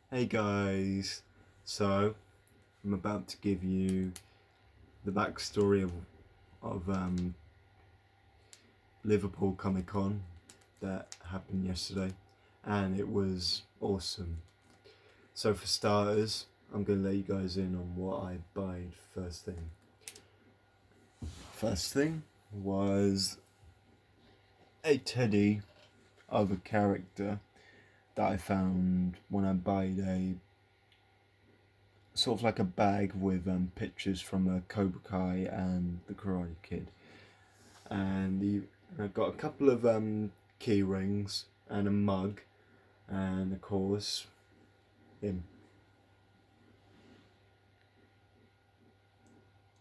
Hey guys, so I'm about to give you the backstory of Liverpool Comic Con that happened yesterday, and it was awesome. So for starters, I'm gonna let you guys in on what I buyed first thing. First thing was a teddy of a character that I found when I buyed a sort of like a bag with pictures from a Cobra Kai and the Karate Kid, and I got a couple of key rings and a mug, and of course him,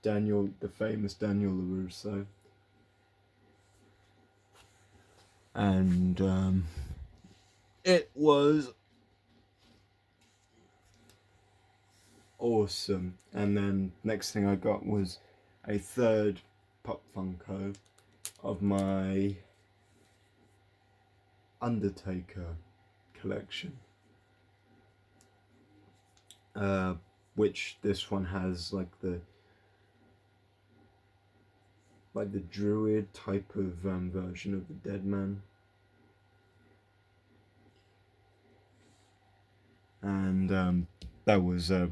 Daniel, the famous Daniel LaRusso, and it was awesome. And then next thing I got was a third Pop Funko of my Undertaker collection, which this one has like the druid type of version of the dead man, and that was a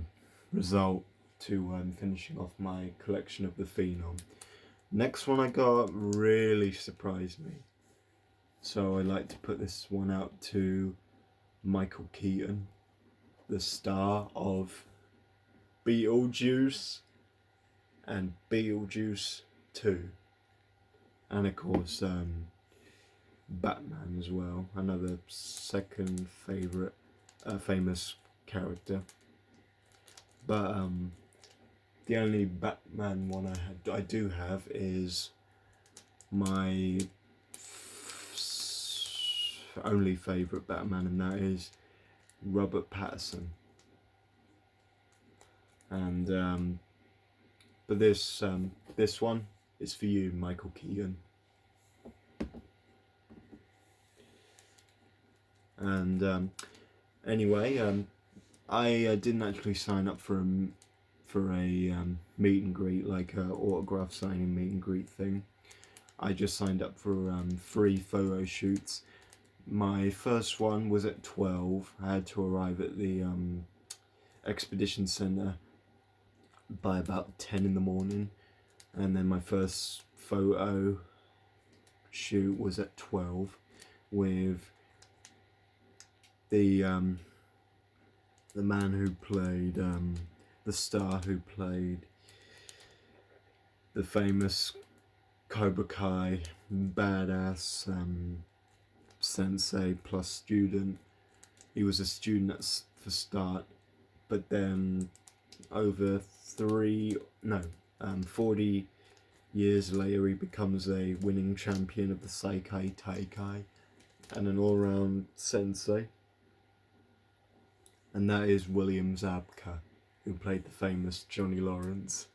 result to finishing off my collection of the Phenom. Next one I got really surprised me, so I like to put this one out to Michael Keaton, the star of Beetlejuice and Beetlejuice 2, and of course Batman as well, another second favorite famous character. But the only Batman one I do have is my only favourite Batman, and that is Robert Pattinson. And but this one is for you, Michael Keaton. And anyway, I didn't actually sign up for a meet and greet, like a autograph signing meet and greet thing. I just signed up for 3 photo shoots. My first one was at 12. I had to arrive at the Expedition Centre by about 10 in the morning, and then my first photo shoot was at 12 with the man who played the star who played the famous Cobra Kai badass sensei plus student. He was a student for start, but then over 40 years later he becomes a winning champion of the Seikai Taikai and an all-round sensei. And that is William Zabka, who played the famous Johnny Lawrence.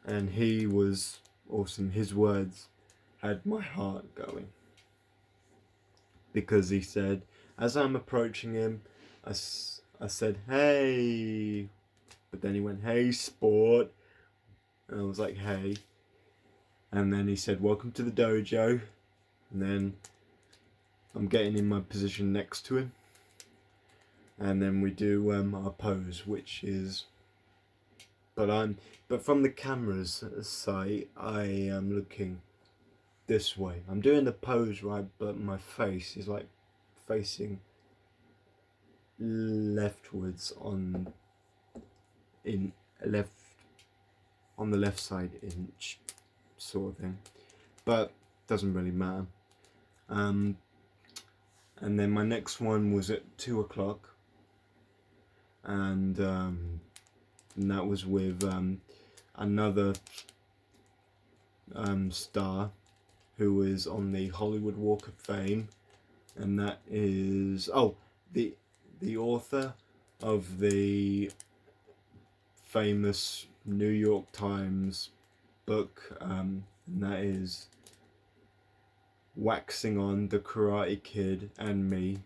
And he was awesome. His words had my heart going, because he said, as I'm approaching him, I said, "Hey," but then he went, "Hey, sport," and I was like, "Hey," and then he said, "Welcome to the dojo," and then I'm getting in my position next to him, and then we do our pose, which is, but from the camera's side, I am looking this way. I'm doing the pose right, but my face is like facing leftwards on the left side inch sort of thing, but doesn't really matter. And then my next one was at 2 o'clock, and that was with another star who is on the Hollywood Walk of Fame, and that is the author of the famous New York Times book, and that is Waxing on the Karate Kid and Me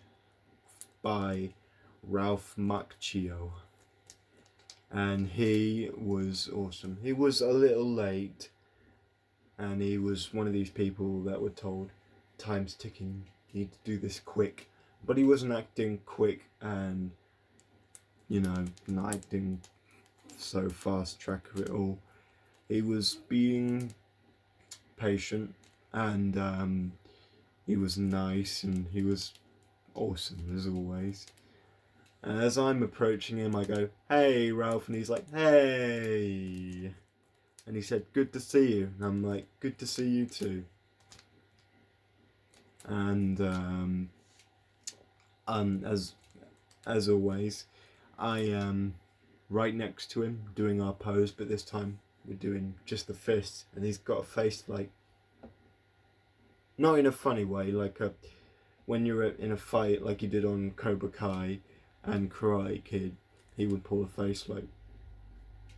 by Ralph Macchio, and he was awesome. He was a little late, and he was one of these people that were told, time's ticking, you need to do this quick. But he wasn't acting quick and, you know, not acting so fast track of it all. He was being patient, and he was nice, and he was awesome as always. And as I'm approaching him, I go, "Hey, Ralph," and he's like, "Hey." And he said, "Good to see you." And I'm like, "Good to see you too." And as always, I am right next to him doing our pose, but this time we're doing just the fist, and he's got a face like, not in a funny way, like when you're in a fight like he did on Cobra Kai and Karate Kid, he would pull a face like,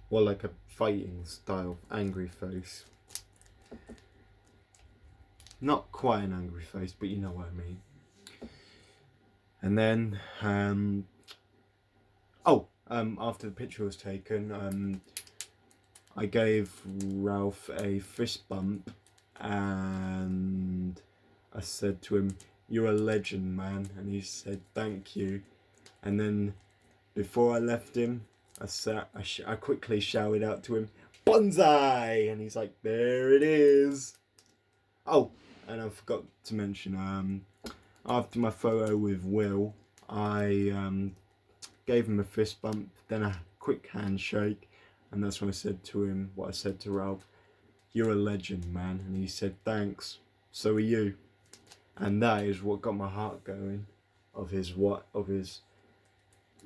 well, like a fighting style angry face. Not quite an angry face, but you know what I mean. And then after the picture was taken, I gave Ralph a fist bump, and I said to him, "You're a legend, man." And he said, "Thank you." And then before I left him, I quickly shouted out to him, "Bonsai!" And he's like, "There it is." Oh, and I forgot to mention, after my photo with Will, I gave him a fist bump, then a quick handshake, and that's when I said to him what I said to Ralph, "You're a legend, man." And he said, "Thanks, so are you." And that is what got my heart going, of his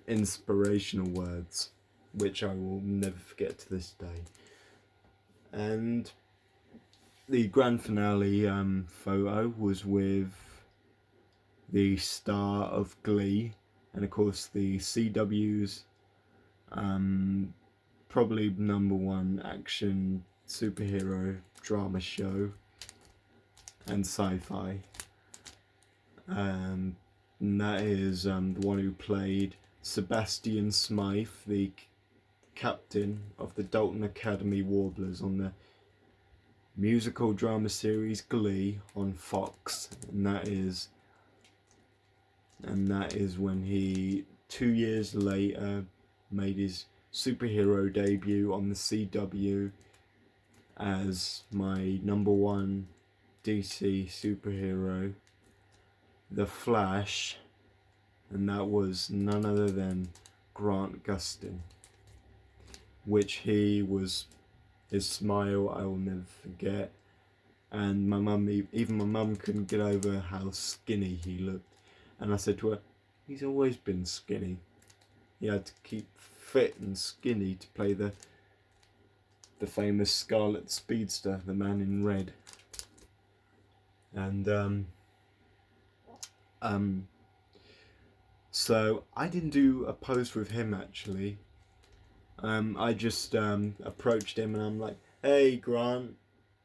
inspirational words, which I will never forget to this day. And the grand finale photo was with the star of Glee, and of course the CW's probably #1 action superhero drama show and sci-fi, and that is the one who played Sebastian Smythe, the captain of the Dalton Academy Warblers on the musical drama series Glee on Fox. And that is when he 2 years later made his superhero debut on the CW as my #1 DC superhero, The Flash, and that was none other than Grant Gustin, which his smile I will never forget. And my mum, even my mum couldn't get over how skinny he looked. And I said to her, "He's always been skinny." He had to keep fit and skinny to play the famous Scarlet Speedster, the man in red. And so I didn't do a pose with him actually. I just approached him and I'm like, "Hey, Grant,"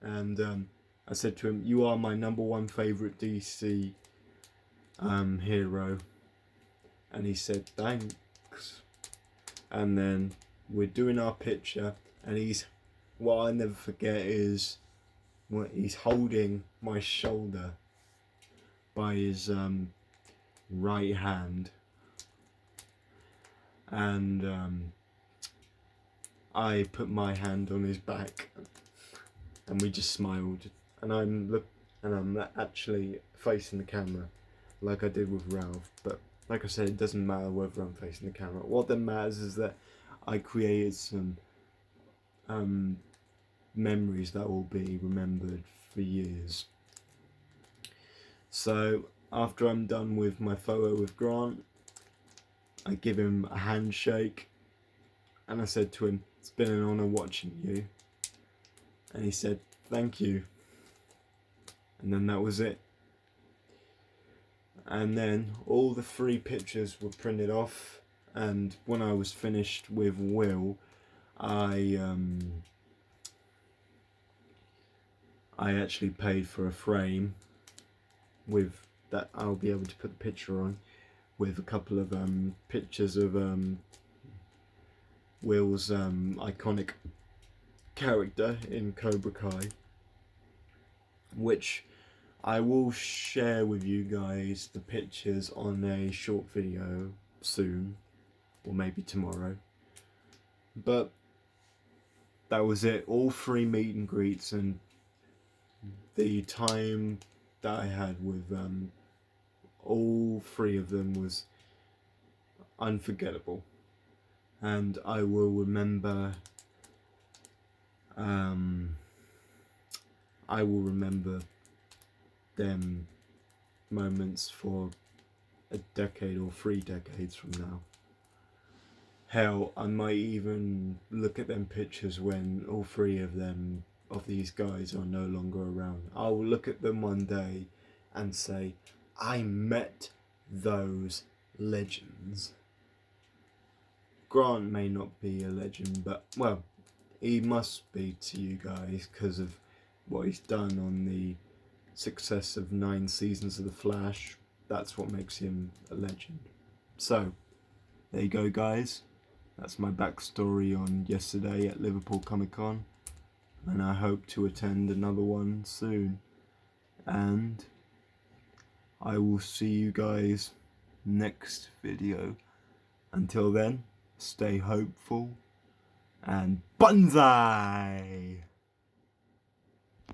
and I said to him, "You are my #1 favourite DC hero." And he said, "Thanks." And then we're doing our picture, and what I never forget is he's holding my shoulder by his right hand, and I put my hand on his back, and we just smiled. And I'm actually facing the camera, like I did with Ralph. But like I said, it doesn't matter whether I'm facing the camera. What that matters is that I created some memories that will be remembered for years. So after I'm done with my photo with Grant, I give him a handshake, and I said to him, "It's been an honour watching you." And he said, "Thank you." And then that was it. And then all the 3 pictures were printed off, and when I was finished with Will, I actually paid for a frame with that I'll be able to put the picture on, with a couple of pictures of Will's iconic character in Cobra Kai, which I will share with you guys the pictures on a short video soon, or maybe tomorrow. But that was it, all 3 meet and greets, and the time that I had with all 3 of them was unforgettable, and I will remember them moments for a decade or 3 decades from now. Hell, I might even look at them pictures when all 3 of these guys are no longer around. I will look at them one day and say, I met those legends. Grant may not be a legend, but, well, he must be to you guys because of what he's done on the success of 9 seasons of The Flash. That's what makes him a legend. So, there you go, guys. That's my backstory on yesterday at Liverpool Comic Con, and I hope to attend another one soon. And I will see you guys next video. Until then, stay hopeful and banzai!